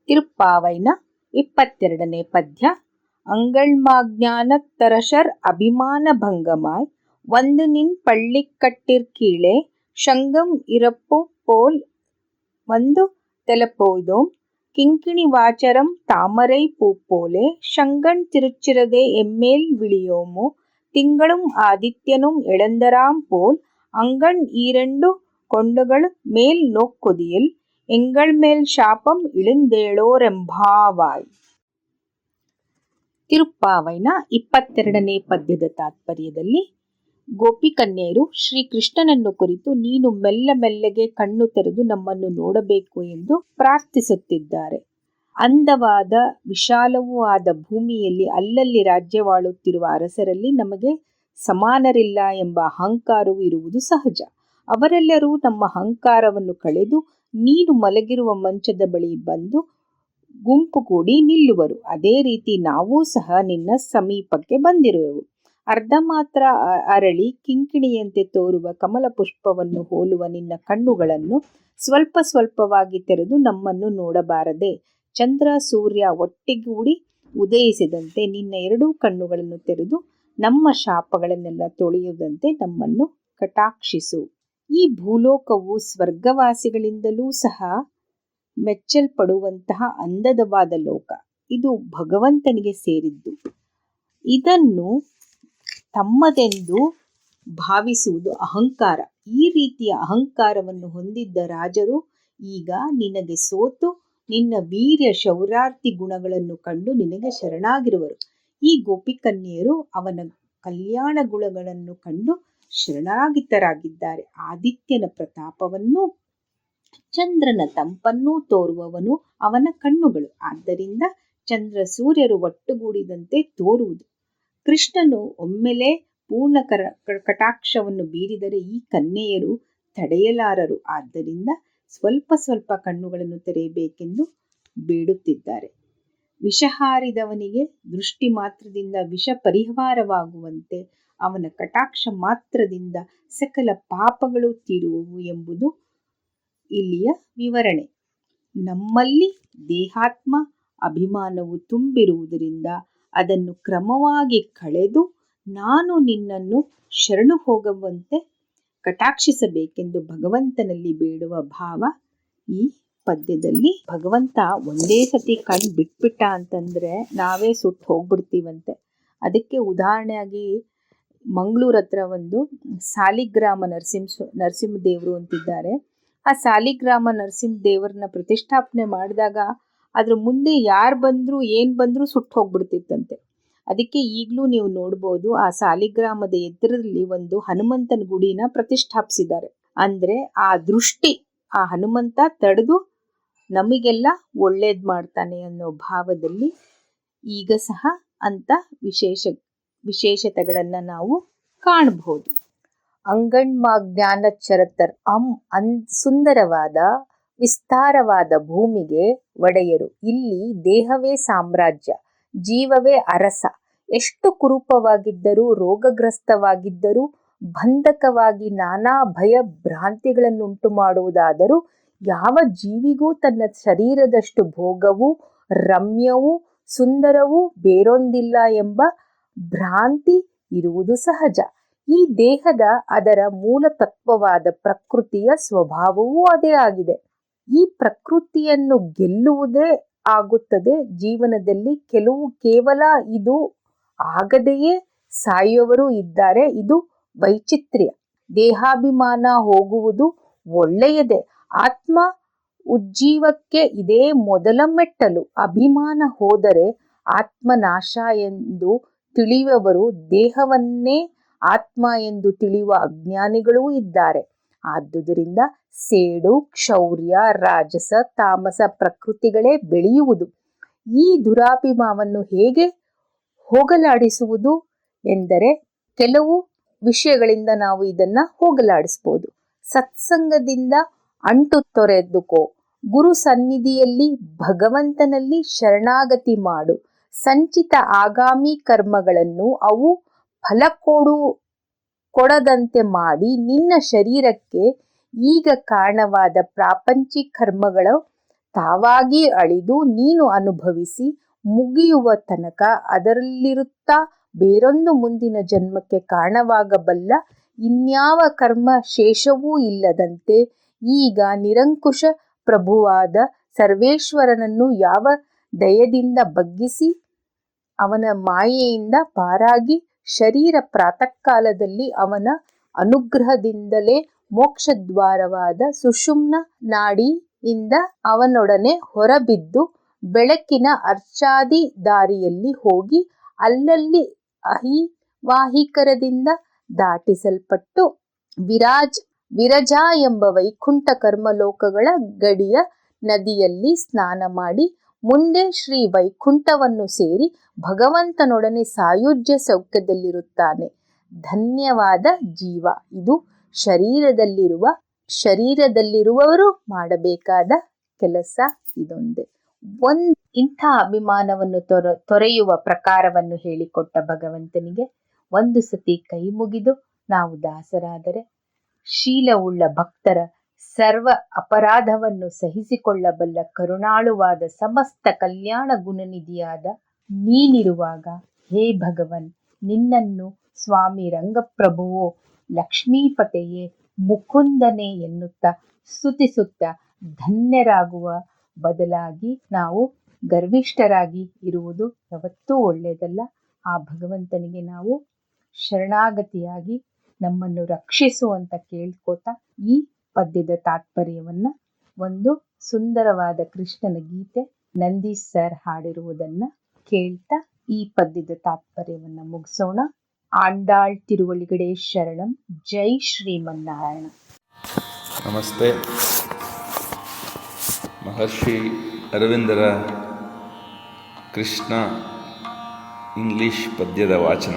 ತಿರುಪ್ಪಾವೈನ 22ನೇ ಪದ್ಯ. ಅಂಗಳ್ಮಾಜ್ಞಾನತ್ತರಶರ್ ಅಭಿಮಾನ ಭಂಗಮಾಯ್ வந்து நின் பள்ளிக்கட்டிற்கீழே சங்கம் இறப்பு போல் வந்து தெலப்போய்தோம் கிங்கிணி வாச்சரம் தாமரை பூப்போலே சங்கன் திருச்சிறதே எம்மேல் விழியோமோ திங்களும் ஆதித்யனும் எழுந்தராம் போல் அங்கண் ஈரண்டு ಕೊಂಡಗಳು ಮೇಲ್ ನೋಕ್ಕೊದಿಯಲ್ ಎಂಗಳ್ ಮೇಲ್ ಶಾಪಂ ಇಳಿಂದೇಳೋರೆಂಭಾವಾಯ್. ತಿರುಪ್ಪಾವೈನ 22ನೇ ಪದ್ಯದ ತಾತ್ಪರ್ಯದಲ್ಲಿ ಗೋಪಿಕನ್ಯರು ಶ್ರೀಕೃಷ್ಣನನ್ನು ಕುರಿತು ನೀನು ಮೆಲ್ಲ ಮೆಲ್ಲಗೆ ಕಣ್ಣು ತೆರೆದು ನಮ್ಮನ್ನು ನೋಡಬೇಕು ಎಂದು ಪ್ರಾರ್ಥಿಸುತ್ತಿದ್ದಾರೆ. ಅಂದವಾದ ವಿಶಾಲವೂ ಆದ ಭೂಮಿಯಲ್ಲಿ ಅಲ್ಲಲ್ಲಿ ರಾಜ್ಯವಾಳುತ್ತಿರುವ ಅರಸರಲ್ಲಿ ನಮಗೆ ಸಮಾನರಿಲ್ಲ ಎಂಬ ಅಹಂಕಾರವು ಇರುವುದು ಸಹಜ. ಅವರೆಲ್ಲರೂ ನಮ್ಮ ಅಹಂಕಾರವನ್ನು ಕಳೆದು ನೀನು ಮಲಗಿರುವ ಮಂಚದ ಬಳಿ ಬಂದು ಗುಂಪುಗೂಡಿ ನಿಲ್ಲುವರು. ಅದೇ ರೀತಿ ನಾವೂ ಸಹ ನಿನ್ನ ಸಮೀಪಕ್ಕೆ ಬಂದಿರುವೆವು. ಅರ್ಧ ಮಾತ್ರ ಅರಳಿ ಕಿಂಕಿಣಿಯಂತೆ ತೋರುವ ಕಮಲ ಪುಷ್ಪವನ್ನು ಹೋಲುವ ನಿನ್ನ ಕಣ್ಣುಗಳನ್ನು ಸ್ವಲ್ಪ ಸ್ವಲ್ಪವಾಗಿ ತೆರೆದು ನಮ್ಮನ್ನು ನೋಡಬಾರದೆ? ಚಂದ್ರ ಸೂರ್ಯ ಒಟ್ಟಿಗೂಡಿ ಉದಯಿಸಿದಂತೆ ನಿನ್ನ ಎರಡೂ ಕಣ್ಣುಗಳನ್ನು ತೆರೆದು ನಮ್ಮ ಶಾಪಗಳನ್ನೆಲ್ಲ ತೊಳೆಯುವುದಂತೆ ನಮ್ಮನ್ನು ಕಟಾಕ್ಷಿಸು. ಈ ಭೂಲೋಕವು ಸ್ವರ್ಗವಾಸಿಗಳಿಂದಲೂ ಸಹ ಮೆಚ್ಚಲ್ಪಡುವಂತಹ ಅಂದದವಾದ ಲೋಕ. ಇದು ಭಗವಂತನಿಗೆ ಸೇರಿದ್ದು. ಇದನ್ನು ತಮ್ಮದೆಂದು ಭಾವಿಸುವುದು ಅಹಂಕಾರ. ಈ ರೀತಿಯ ಅಹಂಕಾರವನ್ನು ಹೊಂದಿದ್ದ ರಾಜರು ಈಗ ನಿನಗೆ ಸೋತು ನಿನ್ನ ವೀರ್ಯ ಶೌರ್ಯಾರ್ಥಿ ಗುಣಗಳನ್ನು ಕಂಡು ನಿನಗೆ ಶರಣಾಗಿರುವರು. ಈ ಗೋಪಿಕನ್ಯರು ಅವನ ಕಲ್ಯಾಣ ಗುಣಗಳನ್ನು ಕಂಡು ಶರಣಾಗಿತರಾಗಿದ್ದಾರೆ. ಆದಿತ್ಯನ ಪ್ರತಾಪವನ್ನೂ ಚಂದ್ರನ ತಂಪನ್ನೂ ತೋರುವವನು ಅವನ ಕಣ್ಣುಗಳು. ಆದ್ದರಿಂದ ಚಂದ್ರ ಸೂರ್ಯರು ಒಟ್ಟುಗೂಡಿದಂತೆ ತೋರುವುದು. ಕೃಷ್ಣನು ಒಮ್ಮೆಲೆ ಪೂರ್ಣ ಕಟಾಕ್ಷವನ್ನು ಬೀರಿದರೆ ಈ ಕನ್ಯೆಯರು ತಡೆಯಲಾರರು. ಆದ್ದರಿಂದ ಸ್ವಲ್ಪ ಸ್ವಲ್ಪ ಕಣ್ಣುಗಳನ್ನು ತೆರೆಯಬೇಕೆಂದು ಬೇಡುತ್ತಿದ್ದಾರೆ. ವಿಷಹಾರಿದವನಿಗೆ ದೃಷ್ಟಿ ಮಾತ್ರದಿಂದ ವಿಷ ಪರಿಹಾರವಾಗುವಂತೆ ಅವನ ಕಟಾಕ್ಷ ಮಾತ್ರದಿಂದ ಸಕಲ ಪಾಪಗಳು ತೀರುವವು ಎಂಬುದು ಇಲ್ಲಿಯ ವಿವರಣೆ. ನಮ್ಮಲ್ಲಿ ದೇಹಾತ್ಮ ಅಭಿಮಾನವು ತುಂಬಿರುವುದರಿಂದ ಅದನ್ನು ಕ್ರಮವಾಗಿ ಕಳೆದು ನಾನು ನಿನ್ನನ್ನು ಶರಣು ಹೋಗುವಂತೆ ಕಟಾಕ್ಷಿಸಬೇಕೆಂದು ಭಗವಂತನಲ್ಲಿ ಬೇಡುವ ಭಾವ ಈ ಪದ್ಯದಲ್ಲಿ. ಭಗವಂತ ಒಂದೇ ಸತಿ ಕಣ್ಣು ಬಿಟ್ಬಿಟ್ಟ ಅಂತಂದ್ರೆ ನಾವೇ ಸುಟ್ಟು ಹೋಗ್ಬಿಡ್ತೀವಂತೆ. ಅದಕ್ಕೆ ಉದಾಹರಣೆಯಾಗಿ ಮಂಗಳೂರು ಹತ್ರ ಒಂದು ಸಾಲಿಗ್ರಾಮ ನರಸಿಂಹದೇವರು ಅಂತಿದ್ದಾರೆ. ಆ ಸಾಲಿಗ್ರಾಮ ನರಸಿಂಹದೇವರನ್ನ ಪ್ರತಿಷ್ಠಾಪನೆ ಮಾಡಿದಾಗ ಅದ್ರ ಮುಂದೆ ಯಾರು ಬಂದ್ರು ಏನ್ ಬಂದ್ರು ಸುಟ್ಟು ಹೋಗ್ಬಿಡ್ತಿತ್ತಂತೆ. ಅದಕ್ಕೆ ಈಗಲೂ ನೀವು ನೋಡ್ಬೋದು, ಆ ಸಾಲಿಗ್ರಾಮದ ಎದುರಲ್ಲಿ ಒಂದು ಹನುಮಂತನ ಗುಡಿನ ಪ್ರತಿಷ್ಠಾಪಿಸಿದ್ದಾರೆ. ಅಂದ್ರೆ ಆ ದೃಷ್ಟಿ, ಆ ಹನುಮಂತ ತಡೆದು ನಮಗೆಲ್ಲ ಒಳ್ಳೇದ್ ಮಾಡ್ತಾನೆ ಅನ್ನೋ ಭಾವದಲ್ಲಿ ಈಗ ಸಹ ಅಂತ ವಿಶೇಷತೆಗಳನ್ನ ನಾವು ಕಾಣಬಹುದು. ಅಂಗಣ್ಮಾಜ್ಞಾನಚ್ಚರತರ್ ಸುಂದರವಾದ ವಿಸ್ತಾರವಾದ ಭೂಮಿಗೆ ಒಡೆಯರು. ಇಲ್ಲಿ ದೇಹವೇ ಸಾಮ್ರಾಜ್ಯ, ಜೀವವೇ ಅರಸ. ಎಷ್ಟು ಕುರೂಪವಾಗಿದ್ದರೂ, ರೋಗಗ್ರಸ್ತವಾಗಿದ್ದರೂ, ಬಂಧಕವಾಗಿ ನಾನಾ ಭಯ ಭ್ರಾಂತಿಗಳನ್ನುಂಟು ಮಾಡುವುದಾದರೂ ಯಾವ ಜೀವಿಗೂ ತನ್ನ ಶರೀರದಷ್ಟು ಭೋಗವೂ ರಮ್ಯವೂ ಸುಂದರವೂ ಬೇರೊಂದಿಲ್ಲ ಎಂಬ ಭ್ರಾಂತಿ ಇರುವುದು ಸಹಜ. ಈ ದೇಹದ ಅದರ ಮೂಲ ತತ್ವವಾದ ಪ್ರಕೃತಿಯ ಸ್ವಭಾವವೂ ಅದೇ ಆಗಿದೆ. ಈ ಪ್ರಕೃತಿಯನ್ನು ಗೆಲ್ಲುವುದೇ ಆಗುತ್ತದೆ ಜೀವನದಲ್ಲಿ. ಕೇವಲ ಇದು ಆಗದೆಯೇ ಸಾಯುವವರು ಇದ್ದಾರೆ. ಇದು ವೈಚಿತ್ರ್ಯ. ದೇಹಾಭಿಮಾನ ಹೋಗುವುದು ಒಳ್ಳೆಯದೇ. ಆತ್ಮ ಉಜ್ಜೀವಕ್ಕೆ ಇದೇ ಮೊದಲ ಮೆಟ್ಟಲು. ಅಭಿಮಾನ ಹೋದರೆ ಆತ್ಮನಾಶ ಎಂದು ತಿಳಿಯುವವರು, ದೇಹವನ್ನೇ ಆತ್ಮ ಎಂದು ತಿಳಿಯುವ ಅಜ್ಞಾನಿಗಳೂ ಇದ್ದಾರೆ. ಆದುದರಿಂದ ಸೇಡು, ಕ್ಷೌರ್ಯ, ರಾಜಸ, ತಾಮಸ ಪ್ರಕೃತಿಗಳೇ ಬೆಳೆಯುವುದು. ಈ ದುರಾಭಿಮಾನವನ್ನು ಹೇಗೆ ಹೋಗಲಾಡಿಸುವುದು ಎಂದರೆ ಕೆಲವು ವಿಷಯಗಳಿಂದ ನಾವು ಇದನ್ನ ಹೋಗಲಾಡಿಸ್ಬೋದು. ಸತ್ಸಂಗದಿಂದ ಅಂಟು ತೊರೆದುಕೋ. ಗುರು ಸನ್ನಿಧಿಯಲ್ಲಿ ಭಗವಂತನಲ್ಲಿ ಶರಣಾಗತಿ ಮಾಡು. ಸಂಚಿತ ಆಗಾಮಿ ಕರ್ಮಗಳನ್ನು ಅವು ಫಲ ಕೊಡದಂತೆ ಮಾಡಿ ನಿನ್ನ ಶರೀರಕ್ಕೆ ಈಗ ಕಾರಣವಾದ ಪ್ರಾಪಂಚಿಕ ಕರ್ಮಗಳು ತಾವಾಗಿ ಅಳಿದು ನೀನು ಅನುಭವಿಸಿ ಮುಗಿಯುವ ತನಕ ಅದರಲ್ಲಿರುತ್ತಾ ಬೇರೊಂದು ಮುಂದಿನ ಜನ್ಮಕ್ಕೆ ಕಾರಣವಾಗಬಲ್ಲ ಇನ್ಯಾವ ಕರ್ಮ ಶೇಷವೂ ಇಲ್ಲದಂತೆ ಈಗ ನಿರಂಕುಶ ಪ್ರಭುವಾದ ಸರ್ವೇಶ್ವರನನ್ನು ಯಾವ ದಯದಿಂದ ಬಗ್ಗಿಸಿ ಅವನ ಮಾಯೆಯಿಂದ ಪಾರಾಗಿ ಶರೀರ ಪ್ರಾತಃಕಾಲದಲ್ಲಿ ಅವನ ಅನುಗ್ರಹದಿಂದಲೇ ಮೋಕ್ಷದ್ವಾರವಾದ ಸುಷುಮ್ನ ನಾಡಿಯಿಂದ ಅವನೊಡನೆ ಹೊರಬಿದ್ದು ಬೆಳಕಿನ ಅರ್ಚಾದಿ ದಾರಿಯಲ್ಲಿ ಹೋಗಿ ಅಲ್ಲಲ್ಲಿ ಅಹಿವಾಹಿಕರದಿಂದ ದಾಟಿಸಲ್ಪಟ್ಟು ವಿರಜಾ ಎಂಬ ವೈಕುಂಠ ಕರ್ಮಲೋಕಗಳ ಗಡಿಯ ನದಿಯಲ್ಲಿ ಸ್ನಾನ ಮಾಡಿ ಮುಂದೆ ಶ್ರೀ ವೈಕುಂಠವನ್ನು ಸೇರಿ ಭಗವಂತನೊಡನೆ ಸಾಯುಜ್ಯ ಸೌಖ್ಯದಲ್ಲಿರುತ್ತಾನೆ. ಧನ್ಯವಾದ ಜೀವ. ಇದು ಶರೀರದಲ್ಲಿರುವವರು ಮಾಡಬೇಕಾದ ಕೆಲಸ ಇದೊಂದೇ. ಇಂಥ ಅಭಿಮಾನವನ್ನು ತೊರೆಯುವ ಪ್ರಕಾರವನ್ನು ಹೇಳಿಕೊಟ್ಟ ಭಗವಂತನಿಗೆ ಒಂದು ಸತಿ ಕೈ ಮುಗಿದು ನಾವು ದಾಸರಾದರೆ ಶೀಲವುಳ್ಳ ಭಕ್ತರ ಸರ್ವ ಅಪರಾಧವನ್ನು ಸಹಿಸಿಕೊಳ್ಳಬಲ್ಲ ಕರುಣಾಳುವಾದ ಸಮಸ್ತ ಕಲ್ಯಾಣ ಗುಣನಿಧಿಯಾದ ನೀನಿರುವಾಗ ಹೇ ಭಗವನ್, ನಿನ್ನನ್ನು ಸ್ವಾಮಿ ರಂಗಪ್ರಭುವೋ, ಲಕ್ಷ್ಮೀಪತೆಯೇ, ಮುಕುಂದನೇ ಎನ್ನುತ್ತಾ ಸ್ತುತಿಸುತ್ತಾ ಧನ್ಯರಾಗುವ ಬದಲಾಗಿ ನಾವು ಗರ್ವಿಷ್ಠರಾಗಿ ಇರುವುದು ಯಾವತ್ತೂ ಒಳ್ಳೆಯದಲ್ಲ. ಆ ಭಗವಂತನಿಗೆ ನಾವು ಶರಣಾಗತಿಯಾಗಿ ನಮ್ಮನ್ನು ರಕ್ಷಿಸುವಂತ ಕೇಳ್ಕೋತಾ ಈ ಪದ್ಯದ ತಾತ್ಪರ್ಯವನ್ನ ಒಂದು ಸುಂದರವಾದ ಕೃಷ್ಣನ ಗೀತೆ ನಂದೀಶ್ ಸರ್ ಹಾಡಿರುವುದನ್ನ ಕೇಳ್ತಾ ಈ ಪದ್ಯದ ತಾತ್ಪರ್ಯವನ್ನ ಮುಗಿಸೋಣ. ಆಂಡಾಳ್ ತಿರುವಳಿಗಡೆ ಶರಣಂ. ಜೈ ಶ್ರೀಮನ್ನಾರಾಯಣ. ನಮಸ್ತೆ. ಮಹರ್ಷಿ ಅರವಿಂದರ ಕೃಷ್ಣ ಇಂಗ್ಲಿಷ್ ಪದ್ಯದ ವಾಚನ.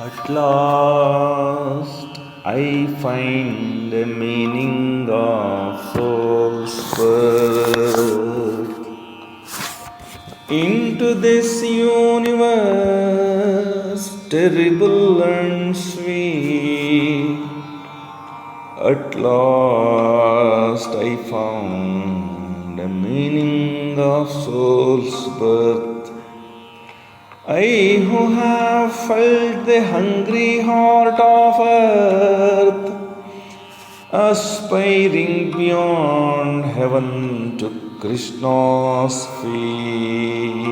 At last I find the meaning of soul's birth. Into this universe terrible and sweet, at last I found the meaning of soul's birth. I who have felt the hungry heart of earth, aspiring beyond heaven to Krishna's feet,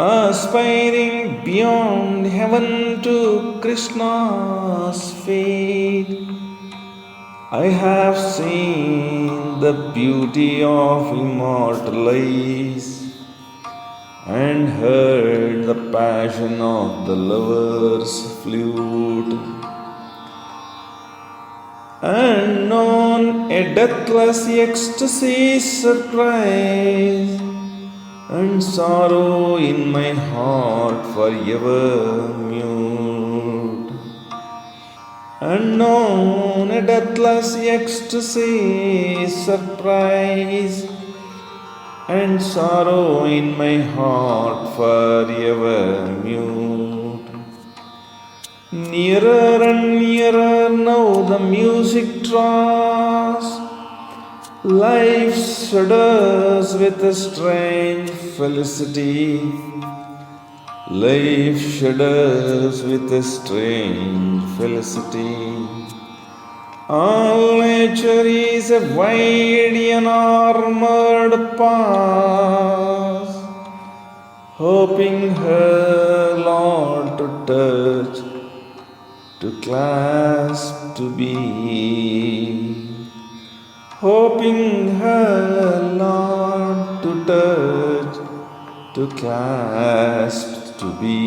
aspiring beyond heaven to Krishna's feet. I have seen the beauty of immortal eyes and heard the passion of the lover's flute, and known a deathless ecstasy surprise, and sorrow in my heart forever mute, and known a deathless ecstasy surprise, and sorrow in my heart forever mute. Nearer and nearer now the music draws, life shudders with a strange felicity, life shudders with a strange felicity. All nature is a wide unarmored pass, hoping her Lord to touch, to clasp, to be, hoping her Lord to touch, to clasp, to be.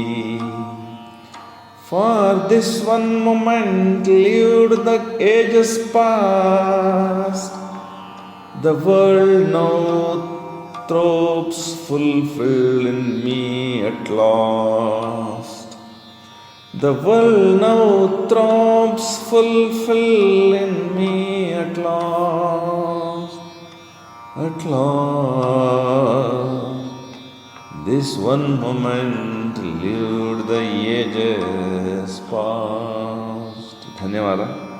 For this one moment lived the ages past, the world now throbs fulfilled in me at last. The world now throbs fulfilled in me at last. At last, this one moment elude the ages past. ಧನ್ಯವಾದ.